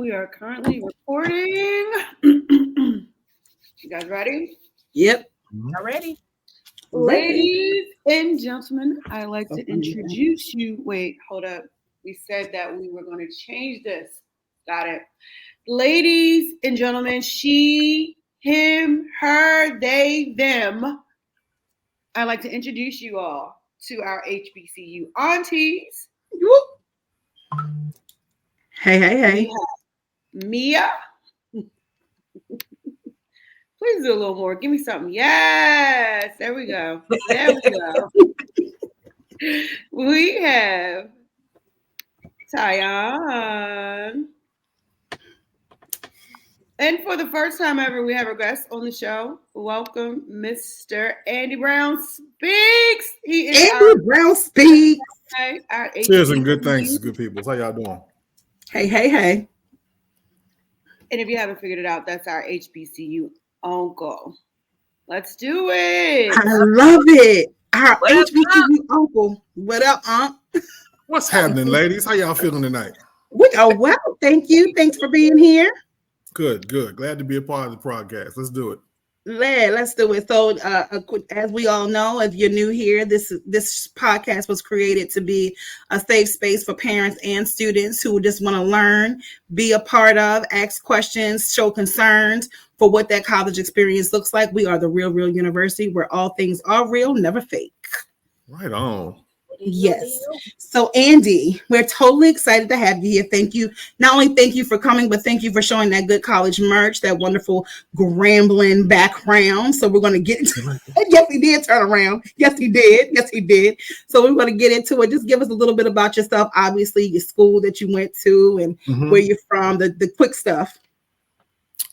We are currently recording. You guys ready? Yep. I'm ready. Ladies and gentlemen, I'd like to introduce you. Wait, hold up. We said that we were going to change this. Got it. Ladies and gentlemen, she, him, her, they, them. I'd like to introduce you all to our HBCU aunties. Hey. Mia. Please do a little more. Give me something. Yes. There we go. We have Tyon. And for the first time ever, we have a guest on the show. Welcome, Mr. Andy Brown Speaks. He is Andy Brown Speaks. Our Cheers and good thanks, good people. How y'all doing? Hey. And if you haven't figured it out, that's our HBCU uncle. Let's do it. I love it. Our HBCU uncle. What up, Unc? What's happening, ladies? How y'all feeling tonight? We are well. Thank you. Thanks for being here. Good. Glad to be a part of the podcast. Let's do it. Let's do it. So, as we all know, if you're new here, this podcast was created to be a safe space for parents and students who just want to learn, be a part of, ask questions, show concerns for what that college experience looks like. We are the Real University, where all things are real, never fake. Right on. Yes. So, Andy, we're totally excited to have you here. Thank you. Not only thank you for coming, but thank you for showing that good college merch, that wonderful Grambling background. So we're going to get into it. Yes, he did turn around. Yes, he did. So we're going to get into it. Just give us a little bit about yourself. Obviously, your school that you went to and where you're from, the quick stuff.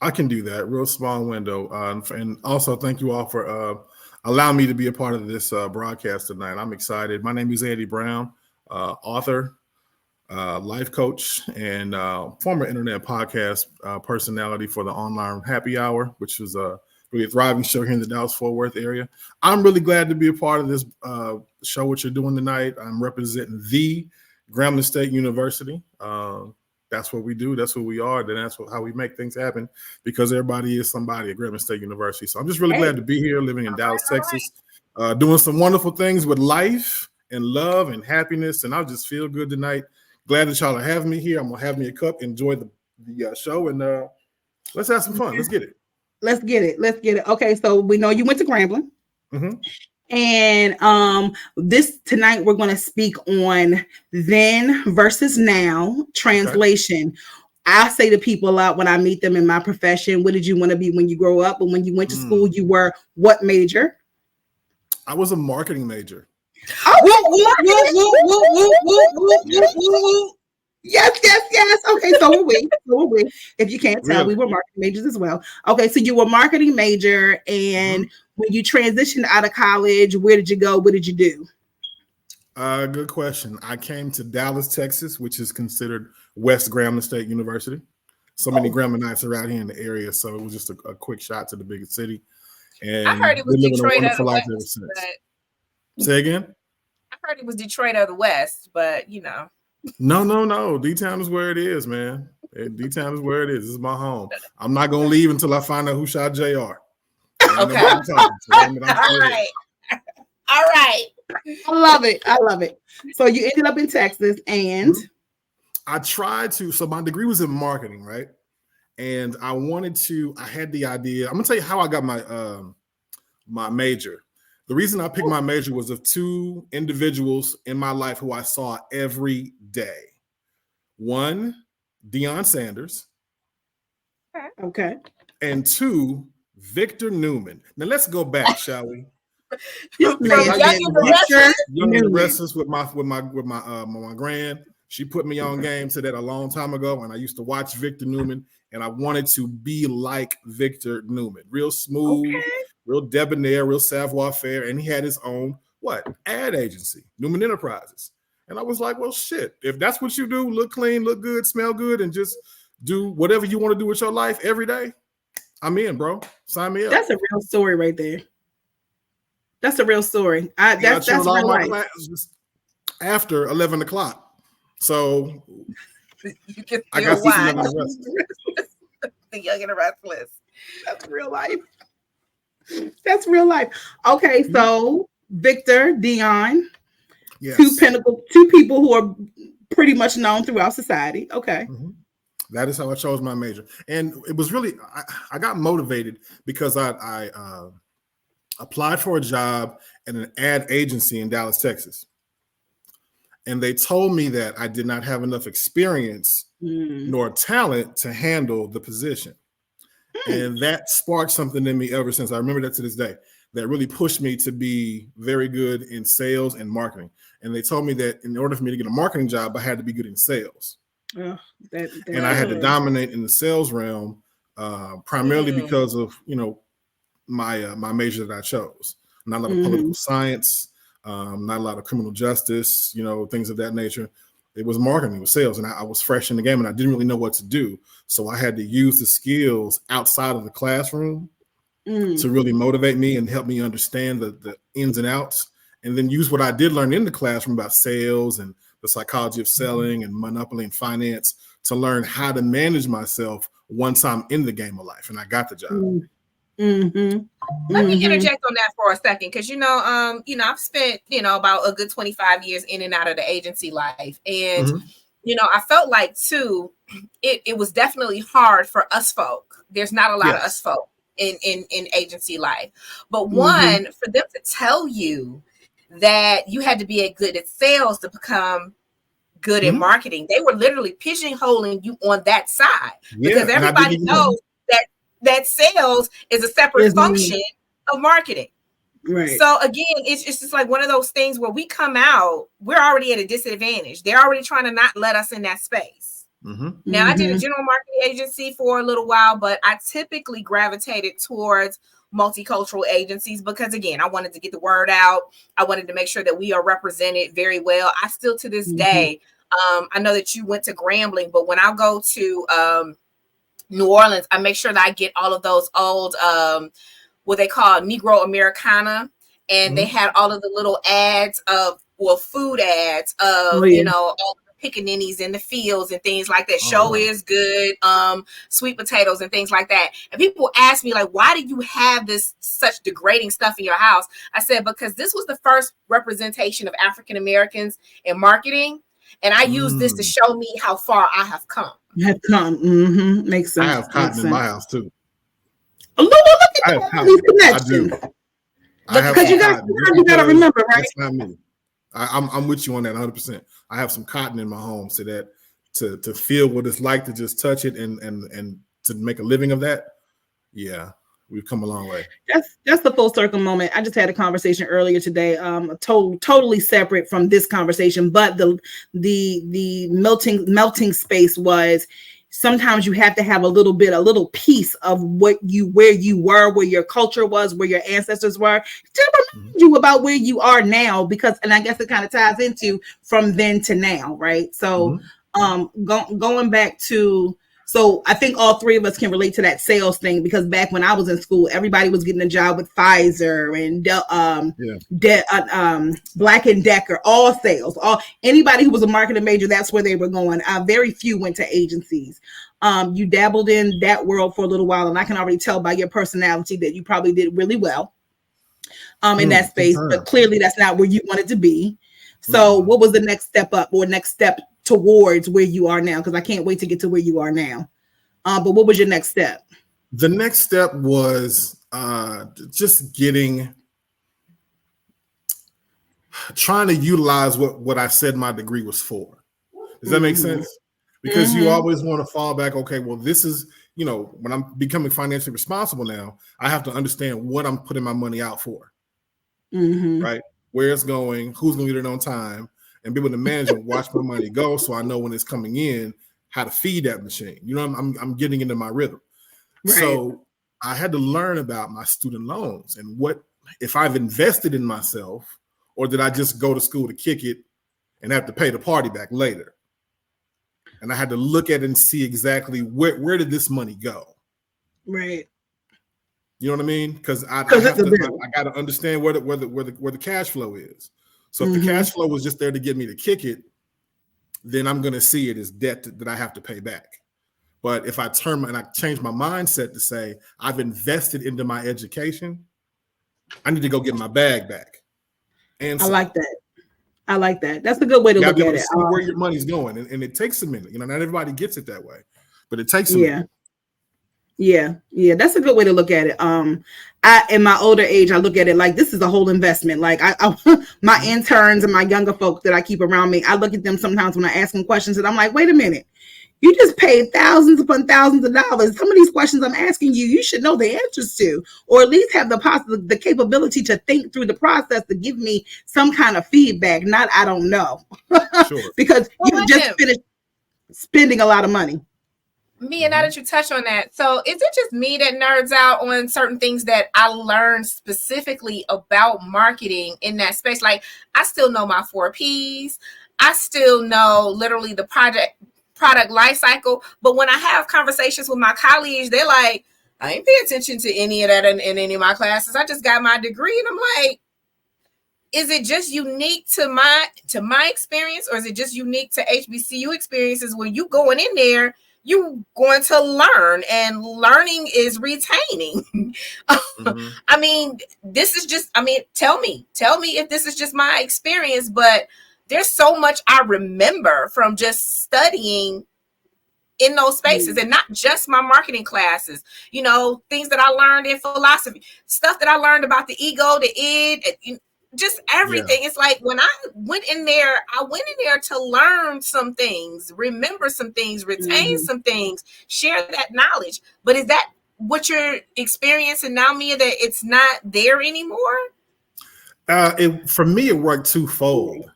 I can do that. Real small window. And also thank you all for allow me to be a part of this broadcast tonight. I'm excited. My name is Andy Brown, author, life coach, and former internet podcast personality for the Online Happy Hour, which was a really thriving show here in the Dallas-Fort Worth area. I'm really glad to be a part of this show, what you're doing tonight. I'm representing the Grambling State University. That's what we do. That's what we are. Then that's how we make things happen, because everybody is somebody at Grambling State University. So I'm just really glad to be here, living in Dallas, Texas, doing some wonderful things with life and love and happiness. And I just feel good tonight. Glad that y'all are having me here. I'm going to have me a cup, enjoy the show, and let's have some fun. Let's get it. Let's get it. Okay, so we know you went to Grambling. And this tonight we're going to speak on then versus now translation. Okay. I say to people a lot when I meet them in my profession, what did you want to be when you grow up? But when you went to school, you were what major? I was a marketing major. Yes. Okay, so were we. If you can't tell, we were marketing majors as well. Okay, so you were marketing major, and when you transitioned out of college, where did you go? What did you do? Good question. I came to Dallas, Texas, which is considered West Grambling State University. So many Gramblingites are out here in the area, so it was just a quick shot to the biggest city. And I heard it was Detroit of the West. Say again? I heard it was Detroit of the West, but you know. No. D-Town is where it is, man. D-Town is where it is. This is my home. I'm not going to leave until I find out who shot JR. Okay. All right. I love it. So you ended up in Texas, and I tried to. So my degree was in marketing, right? And I had the idea. I'm going to tell you how I got my major. The reason I picked my major was of two individuals in my life who I saw every day. One, Deion Sanders. Okay. And two, Victor Newman. Now let's go back, shall we? Young and Restless with my grand. She put me on game to that a long time ago, and I used to watch Victor Newman, and I wanted to be like Victor Newman. Real smooth, real debonair, real savoir-faire, and he had his own ad agency, Newman Enterprises. And I was like, well, shit, if that's what you do, look clean, look good, smell good, and just do whatever you want to do with your life every day, I'm in, bro. Sign me up. That's a real story right there. That's a real story. That's real life. After 11 o'clock. So You can I got feel to see why. Young and the Restless. The Young and the Restless. That's real life. That's real life. Okay, so Victor, Dion, Yes. two people who are pretty much known throughout society. Okay. That is how I chose my major. And it was really, I got motivated because I applied for a job at an ad agency in Dallas, Texas. And they told me that I did not have enough experience nor talent to handle the position. And that sparked something in me ever since. I remember that to this day. That really pushed me to be very good in sales and marketing. And they told me that in order for me to get a marketing job, I had to be good in sales. And I had to dominate in the sales realm, primarily because of, my major that I chose. Not a lot of political science, not a lot of criminal justice, things of that nature. It was marketing, it was sales, and I was fresh in the game, and I didn't really know what to do. So I had to use the skills outside of the classroom to really motivate me and help me understand the ins and outs, and then use what I did learn in the classroom about sales and the psychology of selling and monopoly and finance to learn how to manage myself once I'm in the game of life, and I got the job. Let me interject on that for a second, because I've spent about a good 25 years in and out of the agency life, and I felt like too, it was definitely hard for us folk. There's not a lot of us folk in agency life, but one, for them to tell you that you had to be good at sales to become good at marketing, they were literally pigeonholing you on that side, because everybody knows that sales is a separate function of marketing. Right. So again, it's just like one of those things where we come out, we're already at a disadvantage. They're already trying to not let us in that space. Now, I did a general marketing agency for a little while, but I typically gravitated towards multicultural agencies because, again, I wanted to get the word out. I wanted to make sure that we are represented very well. I still, to this day, I know that you went to Grambling, but when I go to New Orleans, I make sure that I get all of those old, what they call Negro Americana. And they had all of the little ads of, food ads of, all the pickaninnies in the fields and things like that. Show is good, sweet potatoes and things like that. And people ask me, like, why do you have such degrading stuff in your house? I said, because this was the first representation of African Americans in marketing. And I use this to show me how far I have come. Makes sense. I have cotton in my house too. Look at all these connections. Because you got to remember, right? That's not me. I'm with you on that 100%. I have some cotton in my home, so that to feel what it's like to just touch it and to make a living of that. Yeah, we've come a long way. That's the full circle moment. I just had a conversation earlier today, totally separate from this conversation, but the melting space was sometimes you have to have a little piece of where you were, where your culture was, where your ancestors were, to remind you about where you are now, and I guess it kind of ties into from then to now, right? So going back to, so I think all three of us can relate to that sales thing, because back when I was in school, everybody was getting a job with Pfizer and Black and Decker, all sales. Anybody who was a marketing major, that's where they were going. Very few went to agencies. You dabbled in that world for a little while, and I can already tell by your personality that you probably did really well in that space, but clearly that's not where you wanted to be. So what was the next step up or next step towards where you are now? Because I can't wait to get to where you are now. But what was your next step? The next step was just trying to utilize what I said my degree was for. Does that make sense? Because you always want to fall back. Okay, well, this is, when I'm becoming financially responsible now, I have to understand what I'm putting my money out for. Right? Where it's going, who's going to get it on time, and be able to manage and watch my money go, so I know when it's coming in, how to feed that machine. I'm getting into my rhythm. Right. So I had to learn about my student loans and what if I've invested in myself, or did I just go to school to kick it and have to pay the party back later? And I had to look at it and see exactly where did this money go. Right. You know what I mean? Because I got to understand where the cash flow is. So if the cash flow was just there to get me to kick it, then I'm going to see it as debt that I have to pay back. But if I I change my mindset to say I've invested into my education, I need to go get my bag back. And I like that. I like that. That's a good way to look at it. See where your money's going, and it takes a minute. Not everybody gets it that way, but it takes a minute. Yeah. That's a good way to look at it. In my older age, I look at it like this is a whole investment. Like my interns and my younger folks that I keep around me, I look at them sometimes when I ask them questions, and I'm like, wait a minute. You just paid thousands upon thousands of dollars. Some of these questions I'm asking you, you should know the answers to, or at least have the capability to think through the process to give me some kind of feedback. Not, I don't know, Sure. because you just finished spending a lot of money. Mia, now that you touch on that, so is it just me that nerds out on certain things that I learned specifically about marketing in that space? Like, I still know my 4 Ps. I still know literally the product life cycle. But when I have conversations with my colleagues, they're like, I ain't pay attention to any of that in any of my classes. I just got my degree. And I'm like, is it just unique to my experience, or is it just unique to HBCU experiences? When you going in there, you going to learn, and learning is retaining. Mm-hmm. I mean, tell me if this is just my experience, but there's so much I remember from just studying in those spaces, and not just my marketing classes, things that I learned in philosophy, stuff that I learned about the ego, the id, just everything. Yeah. It's like when I went in there to learn some things, remember some things, retain some things, share that knowledge. But is that what you're experiencing now, Mia, that it's not there anymore? For me, it worked twofold.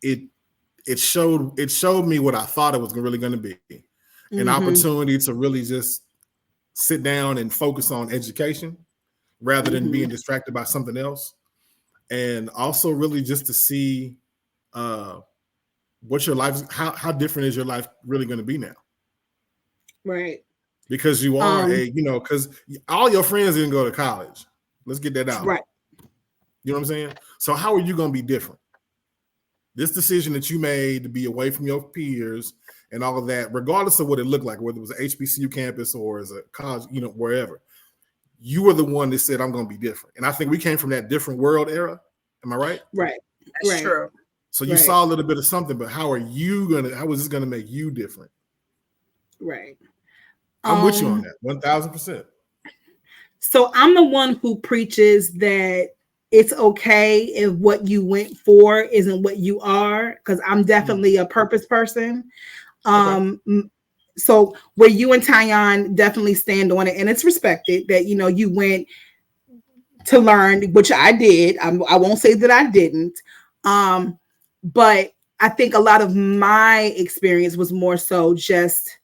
It showed me what I thought it was really going to be, an opportunity to really just sit down and focus on education rather than being distracted by something else, and also really just to see what your life, how different is your life really going to be now, right? Because you are because all your friends didn't go to college. Let's get that out, right? You know what I'm saying? So how are you going to be different? This decision that you made to be away from your peers and all of that, regardless of what it looked like, whether it was an HBCU campus or as a college, wherever, you were the one that said, I'm going to be different. And I think we came from that different world era. Am I right? Right. That's true. So you saw a little bit of something, but how is this going to make you different? Right. I'm with you on that. 1,000%. So I'm the one who preaches that it's okay if what you went for isn't what you are, because I'm definitely a purpose person. So where you and Tyon definitely stand on it, and it's respected that, you went to learn, which I did. I won't say that I didn't. But I think a lot of my experience was more so just,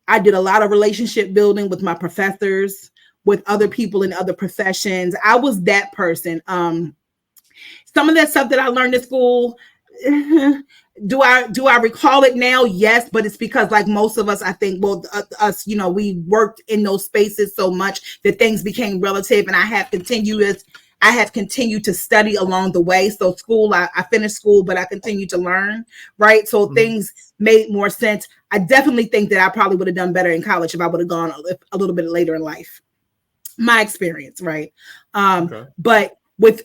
I did a lot of relationship building with my professors, with other people in other professions. I was that person. Some of that stuff that I learned at school, do I recall it now? Yes, but it's because, like most of us, I think, us, we worked in those spaces so much that things became relative, and I have continued to study along the way. So school, I finished school, but I continued to learn, right? So things made more sense. I definitely think that I probably would have done better in college if I would have gone a little bit later in life. My experience, right? But with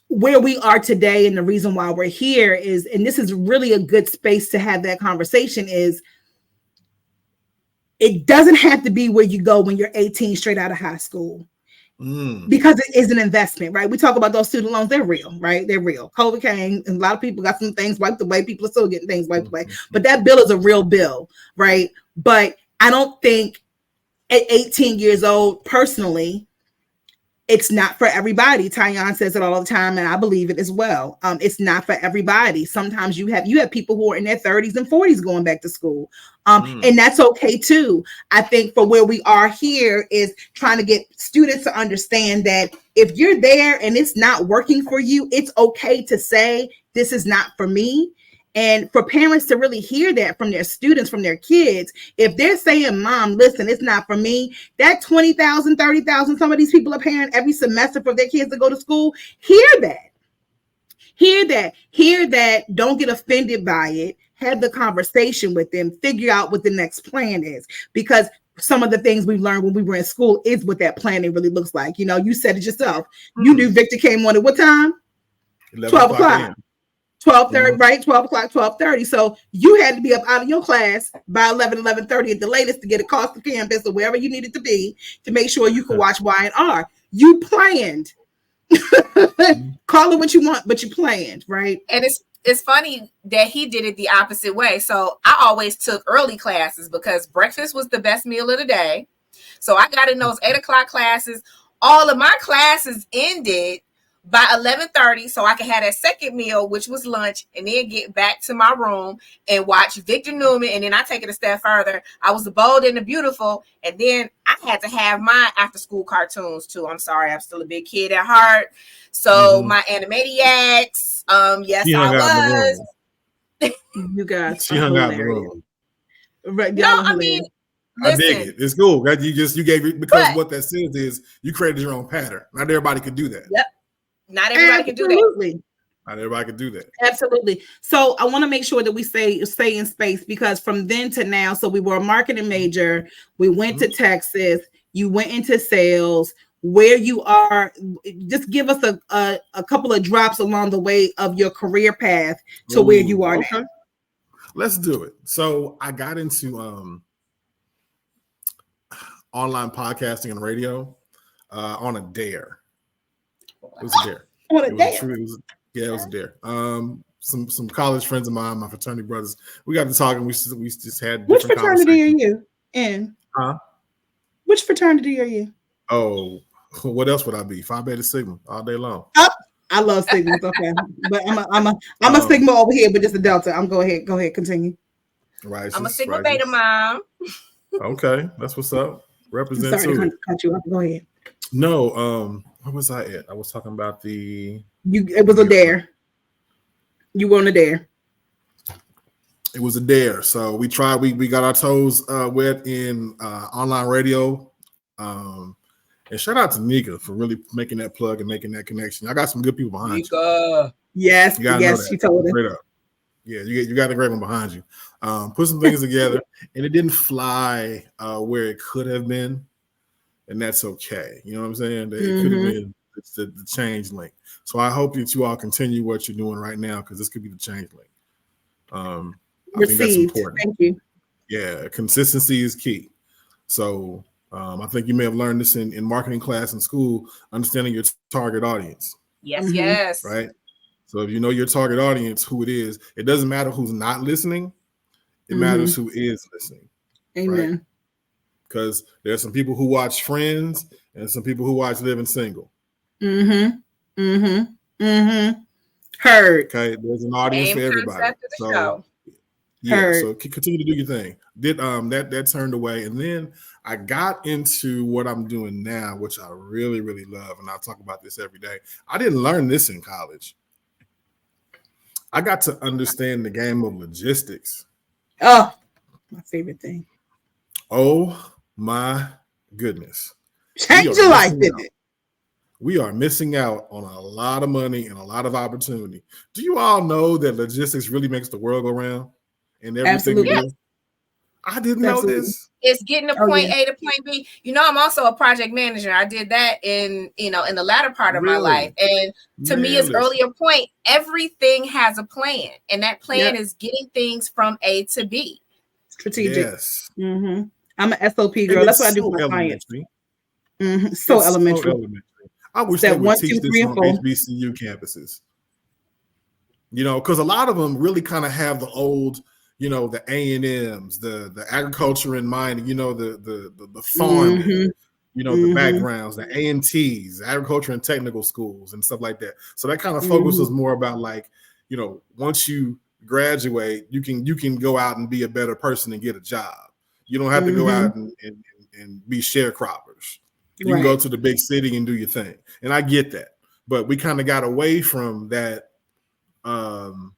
where we are today, and the reason why we're here is, and this is really a good space to have that conversation, is it doesn't have to be where you go when you're 18 straight out of high school, because it is an investment, right? We talk about those student loans, they're real, right? They're real. COVID came, and a lot of people got some things wiped away. People are still getting things wiped away, but that bill is a real bill, right? But I don't think at 18 years old, personally, it's not for everybody. Tyon says it all the time, and I believe it as well. It's not for everybody. Sometimes you have people who are in their 30s and 40s going back to school. And that's okay too. I think for where we are here is trying to get students to understand that if you're there and it's not working for you, it's okay to say, this is not for me. And for parents to really hear that from their students, from their kids, if they're saying, Mom, listen, it's not for me, that $20,000, $30,000, some of these people are paying every semester for their kids to go to school, hear that. Hear that, don't get offended by it. Have the conversation with them, figure out what the next plan is. Because some of the things we've learned when we were in school is what that planning really looks like. You know, you said it yourself. You knew Victor came on at what time? 12 o'clock. 12:30, right? 12 o'clock, 12:30. So you had to be up out of your class by 11:30 at the latest to get across the campus or wherever you needed to be to make sure you could watch Y&R. You planned. Call it what you want, but you planned, right? And it's funny that he did it the opposite way. So I always took early classes because breakfast was the best meal of the day. So I got in those 8 o'clock classes. All of my classes ended by 11:30, so I could have that second meal, which was lunch, and then get back to my room and watch Victor Newman. And then I take it a step further. I was the Bold and the Beautiful, and then I had to have my after-school cartoons too. I'm sorry, I'm still a big kid at heart. So my Animaniacs, yes, I was. You guys, she hung out in the room. Right? No, I mean, I dig it. It's cool. You gave it because what that says is you created your own pattern. Not everybody could do that. Yep. Not everybody can do that. Not everybody can do that. Absolutely. So I want to make sure that we stay in space, because from then to now, so we were a marketing major. We went to Texas. You went into sales. Where you are, just give us a couple of drops along the way of your career path to where you are now. Let's do it. So I got into online podcasting and radio on a dare. It was a dare. It was a dare. Some college friends of mine, my fraternity brothers, we got to talking. We just had. Which fraternity are you in? Which fraternity are you? Oh, what else would I be? Phi Beta Sigma all day long. Oh, I love Sigmas. Okay, but I'm a Sigma over here, but just a Delta. Go ahead, continue. Right. I'm a Sigma Beta mom. Okay, that's what's up. Represent. Sorry to cut you off. Go ahead. No, where was I at? I was talking about it was a dare. You were on a dare. It was a dare. So we tried, we got our toes wet in online radio. And shout out to Nika for really making that plug and making that connection. I got some good people behind you. Yes, she told us. Straight up. Yeah, you got a great one behind you. Put some things together, and it didn't fly where it could have been. And that's okay. You know what I'm saying? It could have been the change link. So I hope that you all continue what you're doing right now, because this could be the change link. I think that's important. Thank you. Yeah, consistency is key. So I think you may have learned this in marketing class in school, understanding your target audience. Yes, yes. Right? So if you know your target audience, who it is, it doesn't matter who's not listening. It matters who is listening. Amen. Right? Because there's some people who watch Friends and some people who watch Living Single. Heard. Okay, there's an audience for everybody. So so continue to do your thing. That turned away, and then I got into what I'm doing now, which I really, really love, and I talk about this every day. I didn't learn this in college. I got to understand the game of logistics. Oh, my favorite thing. Oh my goodness. Change your life, didn't it? We are missing out on a lot of money and a lot of opportunity. Do you all know that logistics really makes the world go round? And everything we do? I didn't know this. It's getting to point A to point B. You know, I'm also a project manager. I did that in the latter part of my life. And to Mia's earlier point, everything has a plan. And that plan is getting things from A to B. Strategic. Yes. I'm an SOP girl. That's what I do with my clients. So elementary. I wish they would teach this on HBCU campuses. You know, because a lot of them really kind of have the old, you know, the A&Ms, the agriculture and mining, you know, the farming, you know, the backgrounds, the A&Ts, agriculture and technical schools and stuff like that. So that kind of focuses more about, like, you know, once you graduate, you can go out and be a better person and get a job. You don't have to go out and be sharecroppers. You can go to the big city and do your thing. And I get that. But we kind of got away from that on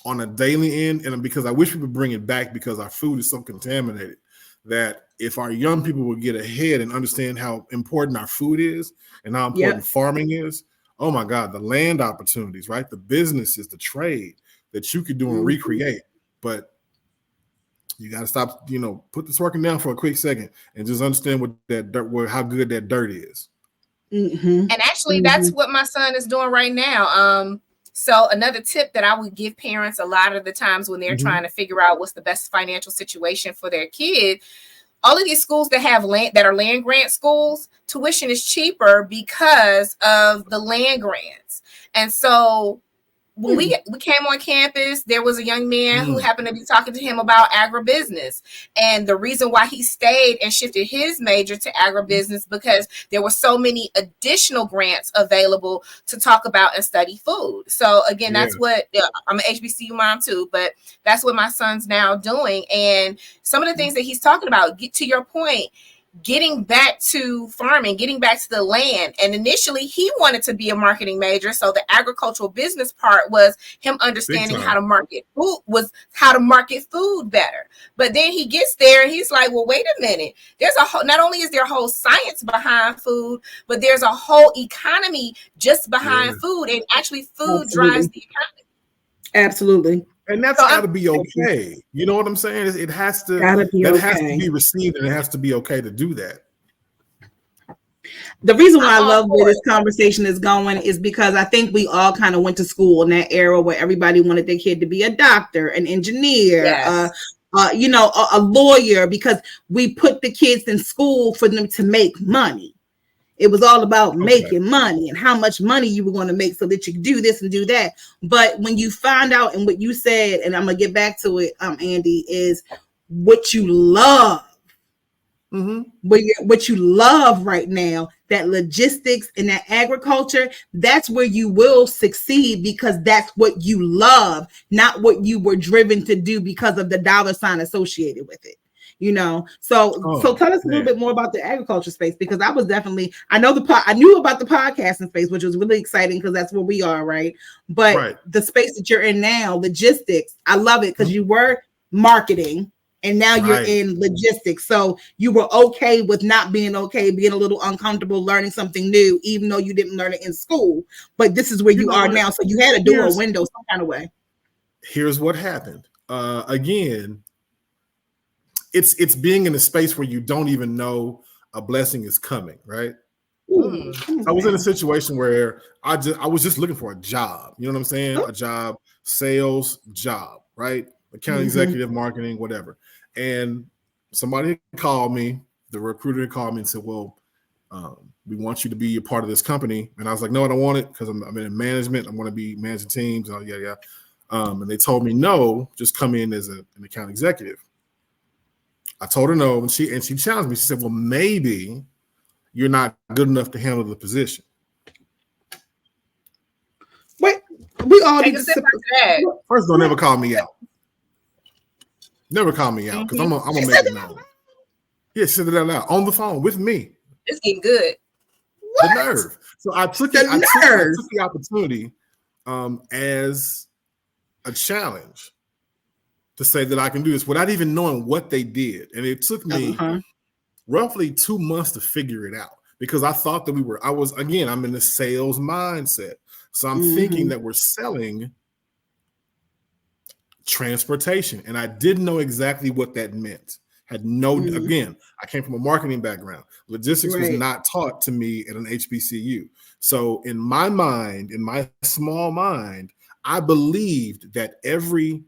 a daily end. And because I wish we would bring it back, because our food is so contaminated, that if our young people would get ahead and understand how important our food is and how important farming is, oh my God, the land opportunities, right? The businesses, the trade that you could do and recreate. But you got to stop, put this working down for a quick second and just understand what that dirt, how good that dirt is. And actually, that's what my son is doing right now. So another tip that I would give parents a lot of the times when they're trying to figure out what's the best financial situation for their kid, all of these schools that have land, that are land grant schools, tuition is cheaper because of the land grants. And so when we came on campus, there was a young man who happened to be talking to him about agribusiness. And the reason why he stayed and shifted his major to agribusiness because there were so many additional grants available to talk about and study food. So again, that's what I'm an HBCU mom too, but that's what my son's now doing. And some of the things that he's talking about, get to your point, getting back to farming, getting back to the land. And initially he wanted to be a marketing major. So the agricultural business part was him understanding how to market food better. But then he gets there and he's like, well, wait a minute. There's not only is there a whole science behind food, but there's a whole economy just behind food. And actually food drives the economy. Absolutely. And that's got to be okay. You know what I'm saying? It has to. Has to be received, and it has to be okay to do that. The reason why I love where this conversation is going is because I think we all kind of went to school in that era where everybody wanted their kid to be a doctor, an engineer, a lawyer, because we put the kids in school for them to make money. It was all about making money and how much money you were going to make so that you could do this and do that. But when you find out, and what you said, and I'm going to get back to it, Andy, is what you love. What you love right now, that logistics and that agriculture, that's where you will succeed because that's what you love, not what you were driven to do because of the dollar sign associated with it. So tell us a little bit more about the agriculture space, because I knew about the podcasting space, which was really exciting because that's where we are, right? But the space that you're in now, logistics, I love it because you were marketing and now you're in logistics. So you were okay with not being okay, being a little uncomfortable, learning something new, even though you didn't learn it in school. But this is where you are now. So you had a door, a window, some kind of way. Here's what happened. Again, it's being in a space where you don't even know a blessing is coming, right? I was in a situation where I was just looking for a job. You know what I'm saying? A job, sales job, right? Account executive, marketing, whatever. And somebody called me, the recruiter called me and said, well, we want you to be a part of this company. And I was like, no, I don't want it because I'm in management. I want to be managing teams. And they told me, no, just come in as an account executive. I told her no, and she challenged me. She said, well, maybe you're not good enough to handle the position. Wait, we all need to First, don't never call me out. Never call me out because I'm gonna make it known. Yeah, she said it out loud on the phone with me. It's getting good. The nerve. So I took the opportunity as a challenge to say that I can do this without even knowing what they did. And it took me roughly 2 months to figure it out because I thought that I'm in the sales mindset. So I'm thinking that we're selling transportation. And I didn't know exactly what that meant. Again, I came from a marketing background. Logistics was not taught to me at an HBCU. So in my mind, in my small mind, I believed that every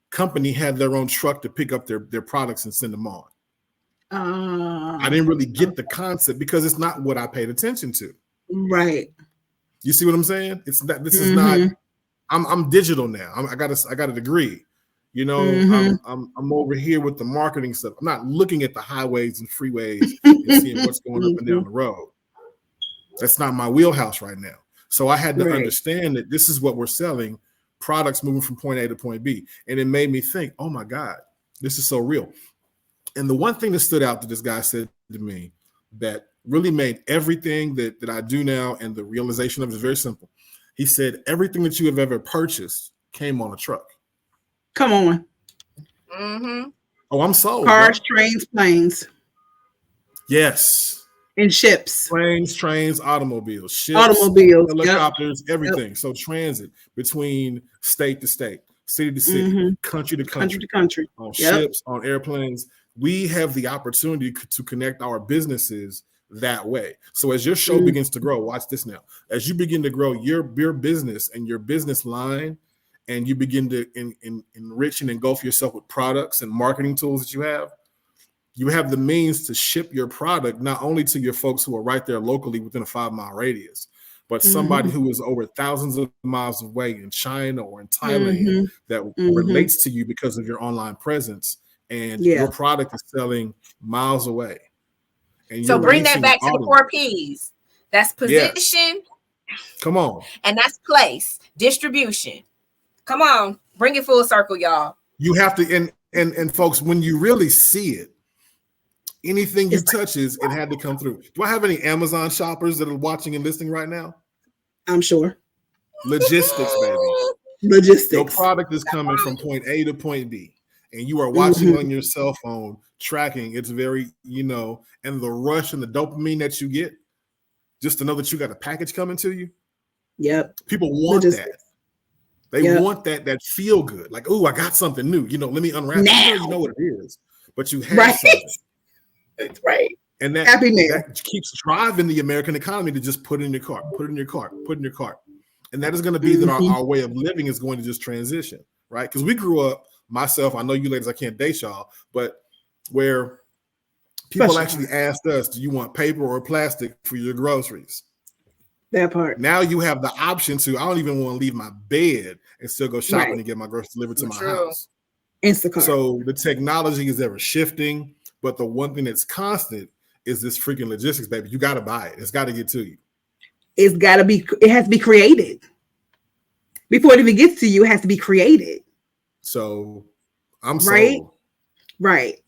company had their own truck to pick up their products and send them on. I didn't really get the concept because it's not what I paid attention to. Right. You see what I'm saying? It's that this is not. I'm digital now. I got a degree. I'm over here with the marketing stuff. I'm not looking at the highways and freeways and seeing what's going up and down the road. That's not my wheelhouse right now. So I had to understand that this is what we're selling. Products moving from point A to point B. And it made me think, oh my God, this is so real. And the one thing that stood out that this guy said to me that really made everything that I do now and the realization of it is very simple. He said, everything that you have ever purchased came on a truck. Come on. Oh, I'm sold. Cars, trains, planes. Yes. And ships. Planes, trains, automobiles, ships, Automobiles. helicopters, Yep. everything. So transit between state to state, city to city, country to country, on ships, on airplanes. We have the opportunity to connect our businesses that way. So as your show begins to grow, watch this now. As you begin to grow your business and your business line, and you begin to enrich and engulf yourself with products and marketing tools that you have the means to ship your product not only to your folks who are right there locally within a 5-mile radius, but somebody who is over thousands of miles away in China or in Thailand that relates to you because of your online presence, and your product is selling miles away. And so bring that back to the 4 P's. That's position. Come on. And that's place, distribution. Come on, bring it full circle, y'all. You have to, and folks, when you really see it, anything you touches, it had to come through. Do I have any Amazon shoppers that are watching and listening right now? I'm sure. Logistics, baby. Logistics. Your product is coming from point A to point B, and you are watching on your cell phone, tracking. It's very, and the rush and the dopamine that you get, just to know that you got a package coming to you. Yep. People want that. They want that feel good. Like, oh, I got something new. Let me unwrap it. You know what it is, but you have something. That's right. And that keeps driving the American economy to just put it in your cart, put it in your cart, put it in your cart. And that is going to be that our way of living is going to just transition, right? Because we grew up, myself, I know you ladies, I can't date y'all, but where people actually asked us, do you want paper or plastic for your groceries? That part. Now you have the option to, I don't even want to leave my bed and still go shopping and get my groceries delivered to my house. Instacart. So the technology is ever shifting, but the one thing that's constant is this freaking logistics, baby. You got to buy it. It's got to get to you. It has to be created. Before it even gets to you, it has to be created. So I'm sold. Right.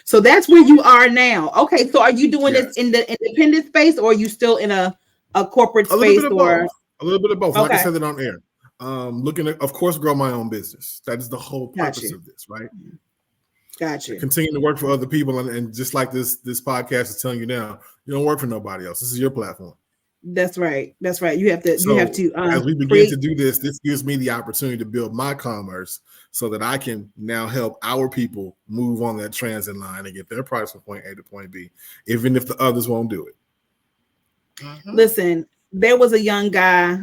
So that's where you are now. Okay. So are you doing this in the independent space, or are you still in a corporate space? A little bit of both. Like I said it on air. Looking at, of course, grow my own business. That is the whole purpose of this, right? Gotcha. Continue to work for other people, and just like this podcast is telling you now, you don't work for nobody else. This is your platform. That's right. You have to. As we begin to do this gives me the opportunity to build my commerce so that I can now help our people move on that transit line and get their products from point A to point B, even if the others won't do it. Listen, there was a young guy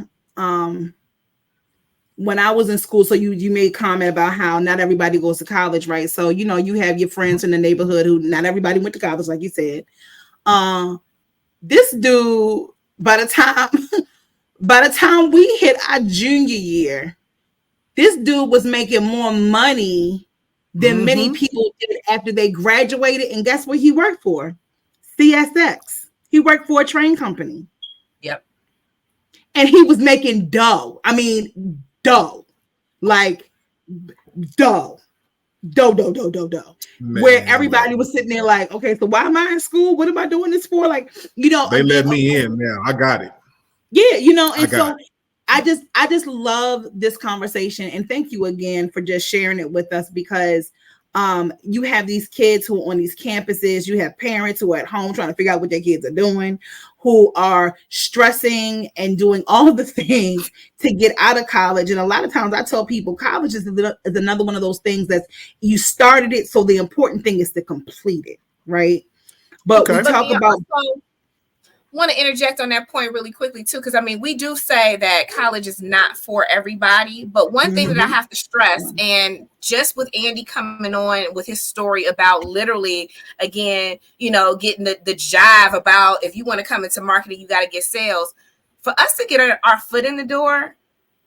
when I was in school. So you made comment about how not everybody goes to college, right? So you have your friends in the neighborhood who not everybody went to college, like you said. This dude, by the time we hit our junior year, this dude was making more money than many people did after they graduated. And guess what he worked for? CSX. He worked for a train company. Yep. And he was making dough. I mean, dough. Like dough. Dough. Where everybody was sitting there like, okay, so why am I in school? What am I doing this for? Like, they let me in now. I got it. Yeah, and so I just love this conversation, and thank you again for just sharing it with us, because you have these kids who are on these campuses, you have parents who are at home trying to figure out what their kids are doing, who are stressing and doing all of the things to get out of college. And a lot of times I tell people college is another one of those things that you started it, so the important thing is to complete it, right? But we talk about... want to interject on that point really quickly too, because we do say that college is not for everybody, but one thing that I have to stress, and just with Andy coming on with his story about literally again, getting the jive about if you want to come into marketing, you got to get sales. For us to get our foot in the door,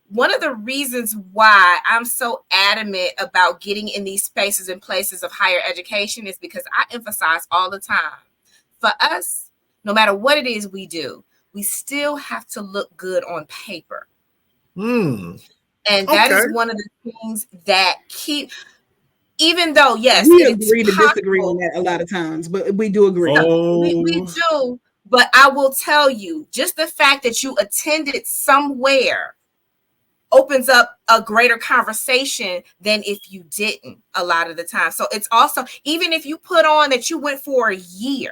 one of the reasons why I'm so adamant about getting in these spaces and places of higher education is because I emphasize all the time, for us, no matter what it is we do, we still have to look good on paper. And that is one of the things that even though, yes, we agree to disagree on that a lot of times, but we do agree. We do. But I will tell you, just the fact that you attended somewhere opens up a greater conversation than if you didn't a lot of the time. So it's also, even if you put on that you went for a year,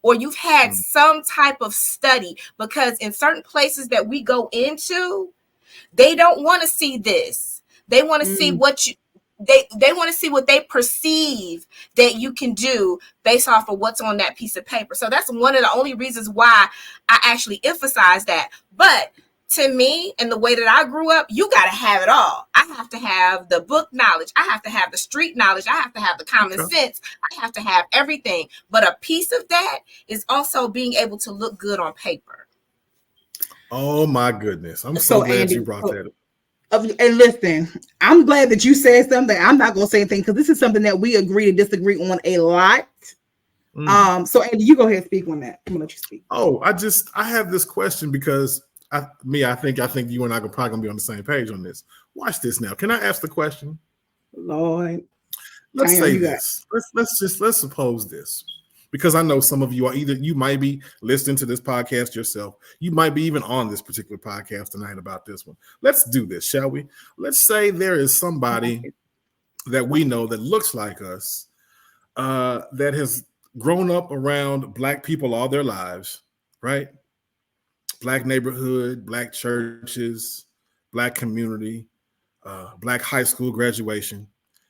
or you've had some type of study, because in certain places that we go into, they don't want to see this. They want to see what you they want to see what they perceive that you can do based off of what's on that piece of paper. So that's one of the only reasons why I actually emphasize that. But to me, and the way that I grew up, you got to have it all. I have to have the book knowledge. I have to have the street knowledge. I have to have the common sense. I have to have everything. But a piece of that is also being able to look good on paper. Oh my goodness. I'm so glad Andy, you brought that up. And listen, I'm glad that you said something. I'm not going to say anything because this is something that we agree to disagree on a lot. So Andy, you go ahead and speak on that. I'm going to let you speak. Oh, I have this question because I think you and I are probably going to be on the same page on this. Watch this now. Can I ask the question? Lord. Let's say this. Let's suppose this. Because I know some of you you might be listening to this podcast yourself. You might be even on this particular podcast tonight about this one. Let's do this, shall we? Let's say there is somebody that we know that looks like us, that has grown up around Black people all their lives, right? Black neighborhood, Black churches, Black community, Black high school graduation.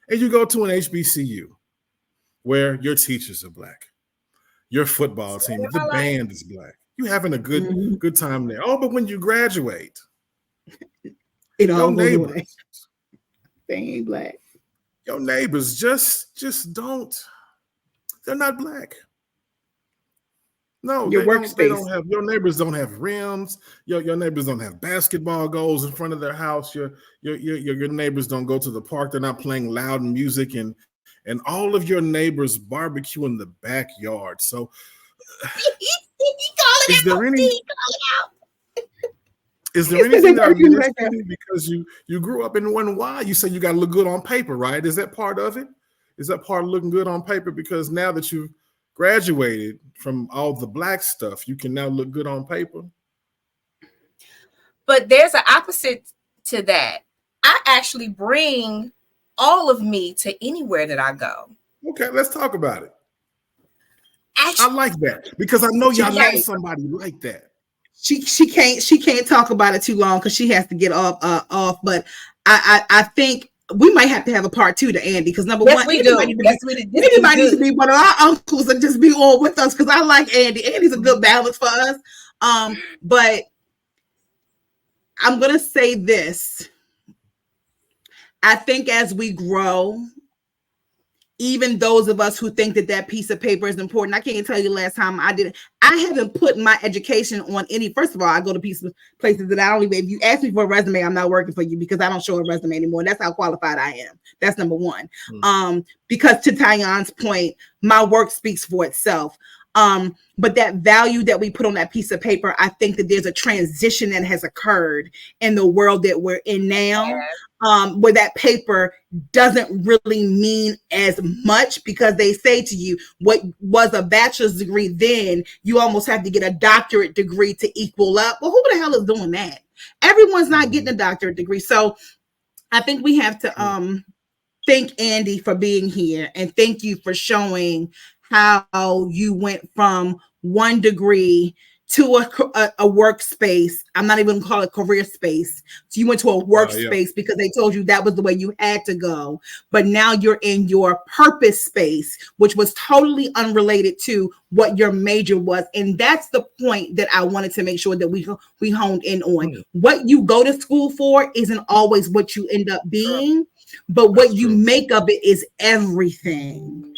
And you go to an HBCU where your teachers are Black. Your football team, the band is Black. You having a good time there. Oh, but when you graduate, your neighbors, they ain't Black. Your neighbors just don't. They're not Black. No, your your neighbors don't have rims. Your neighbors don't have basketball goals in front of their house. Your neighbors don't go to the park. They're not playing loud music and all of your neighbors barbecue in the backyard. So, is there anything that I'm missing? Because you grew up in one Y, you say you got to look good on paper, right? Is that part of it? Is that part of looking good on paper? Because now that you've graduated from all the Black stuff, you can now look good on paper. But there's an opposite to that. I actually bring all of me to anywhere that I go. Okay, let's talk about it. Actually, I like that because I know y'all know somebody like that. She can't talk about it too long because she has to get off. But I think we might have to have a part 2 to Andy because number one, anybody needs to be one of our uncles and just be on with us because I like Andy. Andy's a good balance for us. But I'm gonna say this. I think as we grow, even those of us who think that piece of paper is important, I can't tell you the last time I did it. I haven't put my education on any. First of all, I go to places that I don't even. If you ask me for a resume, I'm not working for you because I don't show a resume anymore. That's how qualified I am. That's number one. Because to Tyan's point, my work speaks for itself. But that value that we put on that piece of paper, I think that there's a transition that has occurred in the world that we're in now, where that paper doesn't really mean as much because they say to you, what was a bachelor's degree then, you almost have to get a doctorate degree to equal up. Well, who the hell is doing that? Everyone's not getting a doctorate degree. So I think we have to thank Andy for being here and thank you for showing how you went from one degree to a workspace. I'm not even gonna call it career space. So you went to a workspace because they told you that was the way you had to go. But now you're in your purpose space, which was totally unrelated to what your major was. And that's the point that I wanted to make sure that we honed in on. What you go to school for isn't always what you end up being, but what you make of it is everything.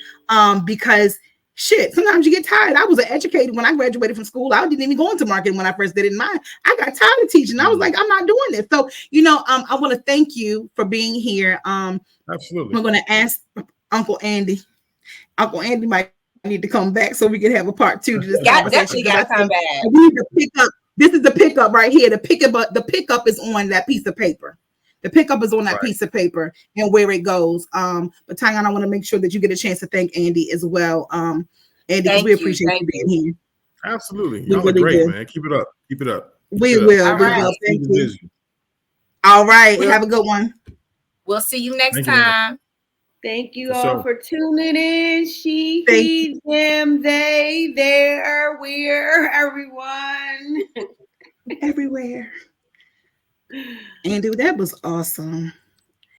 Because shit, sometimes you get tired. I was an educator when I graduated from school. I didn't even go into marketing when I first did it. I got tired of teaching. I was like, I'm not doing this. So, I want to thank you for being here. Absolutely. I'm going to ask Uncle Andy. Uncle Andy might need to come back so we can have a part 2 to this conversation. Definitely got to come back. We need to pick up. This is the pickup right here. The pickup is on that piece of paper. The pickup is on that piece of paper and where it goes. But Tanya, I want to make sure that you get a chance to thank Andy as well. Andy, because we appreciate you being here. Absolutely. Y'all are great, man. Keep it up. Keep it up. We will. Thank you. All right. Have a good one. We'll see you next time. Thank you For all sure. for tuning in. She, Thank he, them, they, there, we're, everyone. everywhere. Andy, that was awesome.